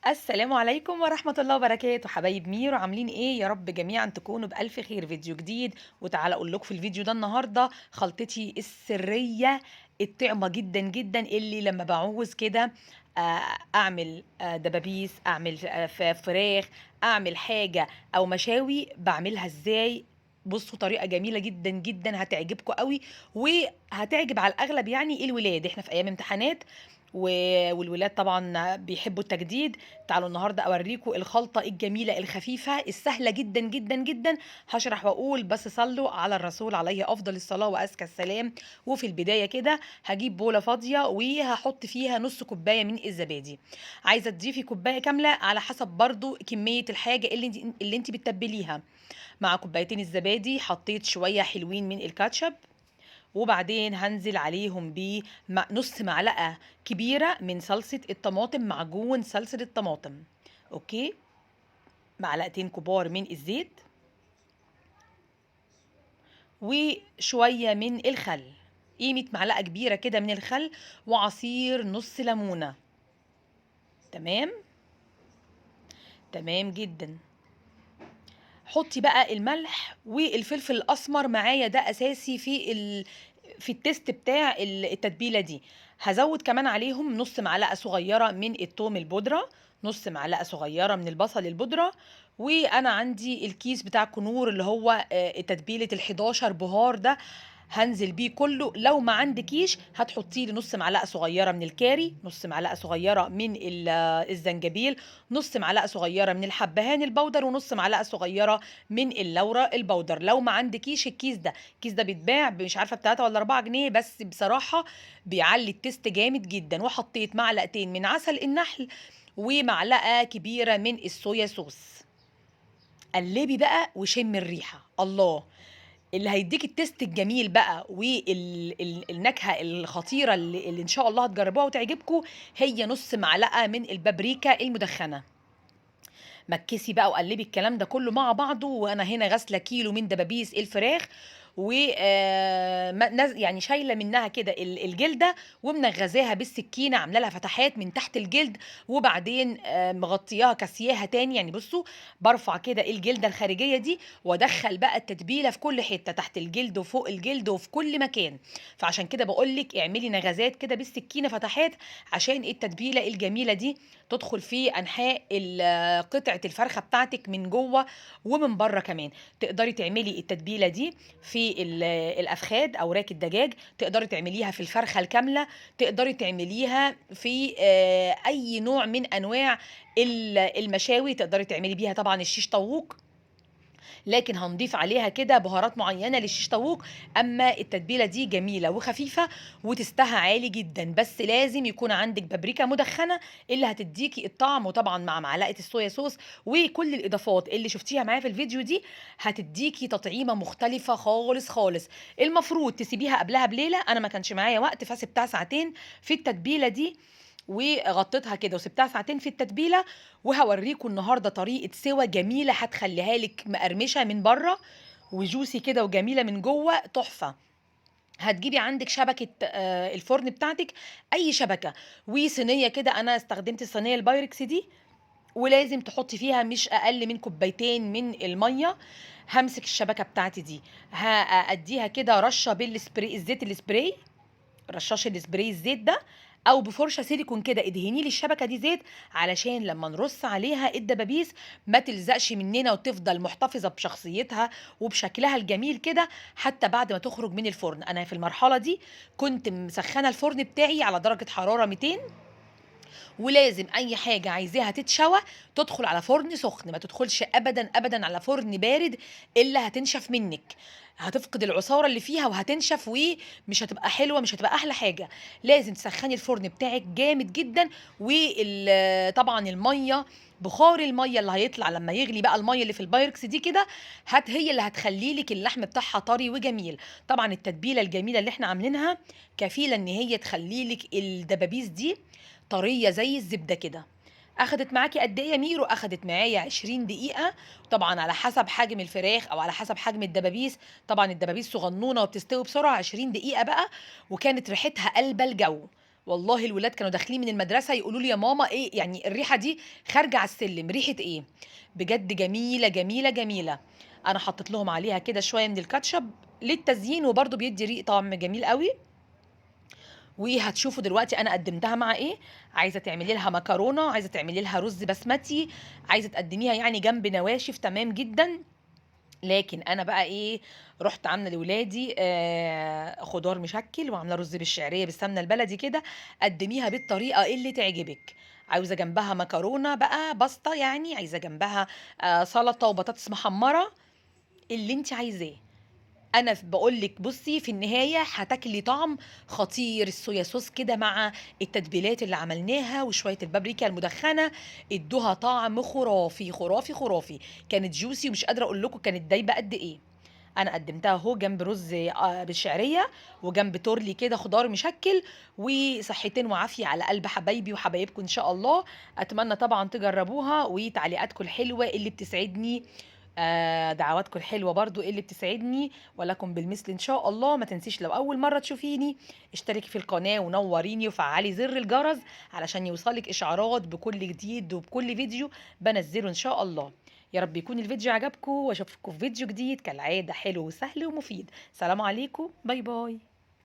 السلام عليكم ورحمة الله وبركاته، حبايب ميرو عاملين ايه؟ يا رب جميعا تكونوا بألف خير. فيديو جديد، وتعالى اقول لكم في الفيديو ده النهارده خلطتي السرية الطعمة جدا جدا اللي لما بعوز كده اعمل دبابيس، اعمل فراخ، اعمل حاجة او مشاوي بعملها ازاي. بصوا طريقة جميلة جدا جدا هتعجبكم قوي، وهتعجب على الأغلب. يعني الولاد، احنا في أيام امتحانات والولاد طبعا بيحبوا التجديد. تعالوا النهارده اوريكم الخلطه الجميله الخفيفه السهله جدا جدا جدا. هشرح واقول بس صلوا على الرسول عليه افضل الصلاه وازكى السلام. وفي البدايه كده هجيب بوله فاضيه وهحط فيها نص كوبايه من الزبادي. عايزه تضيفي كوبايه كامله على حسب برضو كميه الحاجه اللي انت بتتبليها. مع كوبايتين الزبادي حطيت شويه حلوين من الكاتشب، وبعدين هنزل عليهم بنص معلقة كبيرة من صلصة الطماطم، معجون صلصة الطماطم. اوكي، معلقتين كبار من الزيت، وشوية من الخل، قيمة معلقة كبيرة كده من الخل، وعصير نص ليمونة. تمام، تمام جدا. حطي بقى الملح والفلفل الاسمر معايا، ده اساسي في التست بتاع التتبيله دي. هزود كمان عليهم نص معلقه صغيره من الثوم البودره، نص معلقه صغيره من البصل البودره، وانا عندي الكيس بتاع كنور اللي هو تتبيله ال11 بهار ده، هنزل بيه كله. لو ما عندكيش هتحطي لي نص معلقه صغيره من الكاري، نص معلقه صغيره من الزنجبيل، نص معلقه صغيره من الحبهان البودر، ونص معلقه صغيره من اللورا البودر. لو ما عندكيش الكيس ده بيتباع مش عارفه ب3 ولا 4 جنيه، بس بصراحه بيعلي التست جامد جدا. وحطيت معلقتين من عسل النحل ومعلقه كبيره من الصويا صوص. قلبي بقى وشم الريحه، الله! اللي هيديك التست الجميل بقى والنكهه الخطيره اللي ان شاء الله هتجربوها وتعجبكم، هي نص معلقه من البابريكا المدخنه. مكسي بقى وقلبي الكلام ده كله مع بعضه. وانا هنا غاسله كيلو من دبابيس الفراخ، و يعني شايله منها كده الجلده، ومنغزاها بالسكينه، عامله لها فتحات من تحت الجلد، وبعدين مغطياها كاسياها تاني. يعني بصوا، برفع كده الجلده الخارجيه دي، وادخل بقى التتبيله في كل حته، تحت الجلد وفوق الجلد وفي كل مكان. فعشان كده بقول لك اعملي نغزات كده بالسكينه، فتحات، عشان التتبيله الجميله دي تدخل في انحاء قطعة الفرخة بتاعتك من جوه ومن بره كمان. تقدري تعملي التتبيلة دي في الأفخاد أوراق الدجاج، تقدري تعمليها في الفرخة الكاملة، تقدري تعمليها في أي نوع من أنواع المشاوي. تقدري تعملي بيها طبعا الشيش طاووق، لكن هنضيف عليها كده بهارات معينة للشيش طاووق. أما التتبيلة دي جميلة وخفيفة وتستها عالي جدا، بس لازم يكون عندك بابريكا مدخنة اللي هتديكي الطعم، وطبعا مع معلقة الصويا صوص وكل الإضافات اللي شفتيها معايا في الفيديو دي هتديكي تطعيمة مختلفة خالص خالص. المفروض تسيبيها قبلها بليلة، أنا ما كانش معايا وقت فسبتها ساعتين في التتبيلة دي، وغطيتها كده وسبتها ساعتين في التتبيله. وهوريكم النهارده طريقه سوا جميله هتخليها لك مقرمشه من بره وجوسي كده وجميله من جوه، تحفه. هتجيبي عندك شبكة الفرن بتاعتك، أي شبكة، وصينية كده. أنا استخدمت الصينية البايركس دي، ولازم تحطي فيها مش أقل من كوبايتين من المية. همسك الشبكة بتاعتي دي، هأديها كده رشة بالسبراي، الزيت السبراي، رشاش السبراي الزيت ده، او بفرشه سيليكون كده ادهني لي الشبكه دي زيت، علشان لما نرص عليها الدبابيس ما تلزقش مننا، وتفضل محتفظه بشخصيتها وبشكلها الجميل كده حتى بعد ما تخرج من الفرن. انا في المرحله دي كنت مسخنه الفرن بتاعي على درجه حراره 200، ولازم اي حاجه عايزاها تتشوى تدخل على فرن سخن، ما تدخلش ابدا ابدا على فرن بارد، الا هتنشف منك، هتفقد العصاره اللي فيها وهتنشف، ومش هتبقى حلوه، مش هتبقى احلى حاجه. لازم تسخني الفرن بتاعك جامد جدا. وطبعا الميه، بخار الميه اللي هيطلع لما يغلي بقى الميه اللي في البايركس دي كده، هي اللي هتخلي لك اللحم بتاعها طري وجميل. طبعا التتبيله الجميله اللي احنا عاملينها كفيله ان هي تخلي لك الدبابيس دي طريه زي الزبده كده. اخدت معاكي قد ايه يا ميرو؟ اخدت معايا 20 دقيقه، طبعا على حسب حجم الفراخ او على حسب حجم الدبابيس. طبعا الدبابيس صغنونه وبتستوي بسرعه، 20 دقيقه بقى، وكانت ريحتها قلب الجو. والله الولاد كانوا داخلين من المدرسة يقولوا لي: "يا ماما إيه يعني الريحة دي خارجة على السلم، ريحة إيه؟" بجد جميلة، جميلة، جميلة. أنا حطيت لهم عليها كده شوية من الكاتشب للتزيين وبرضه بيدّي طعم جميل أوي. وهتشوفوا دلوقتي أنا قدّمتها مع إيه. عايزة تعملي لها مكرونة، عايزة تعملي لها رز بسمتي، عايزة تقدّميها يعني جنب نواشف، تمام جدًا. لكن أنا بقى إيه، رُحت عاملة لولادي خضار مشكِّل وعاملة رز بالشعرية بالسمنة البلدي كده، قدّميها بالطريقة اللي تعجبِك. عاوزة جنبها مكرونة بقى باستا يعني، عايزة جنبها سلطة وبطاطس محمّرة، اللي أنتِ عايزاه. أنا باقول لِك بُصّي، في النهاية هتاكلي طعم خطير، الصويا صوص كده مع التتبيلات اللي عملناها وشوية البابريكا المدخنة، ادّوها طعم خرافي، خرافي، خرافي. كانت juicy ومش قادرة أقول لكم كانت دايبة قد إيه. أنا قدّمتها أهو جنب رز بالشعرية، وجنب تورلي كده خضار مشكِّل، وصحتين وعافية على قلب حبايبي وحبايبكم إن شاء الله. أتمنى طبعًا تجرّبوها وتعليقاتكم الحلوة اللي بتسعدني، دعواتكم الحلوة برضه اللي بتسعدني، ولكم بالمثل إن شاء الله. ما تنسيش لو أول مرّة تشوفيني اشتركي في القناة ونوّريني وفعّلي زر الجرس علشان يوصلِك إشعارات بكل جديد وبكل فيديو بانزّله إن شاء الله. يا رب يكون الفيديو عجبكم واشوفكم في فيديو جديد كالعادة حلو وسهل ومفيد. سلام عليكم، باي باي.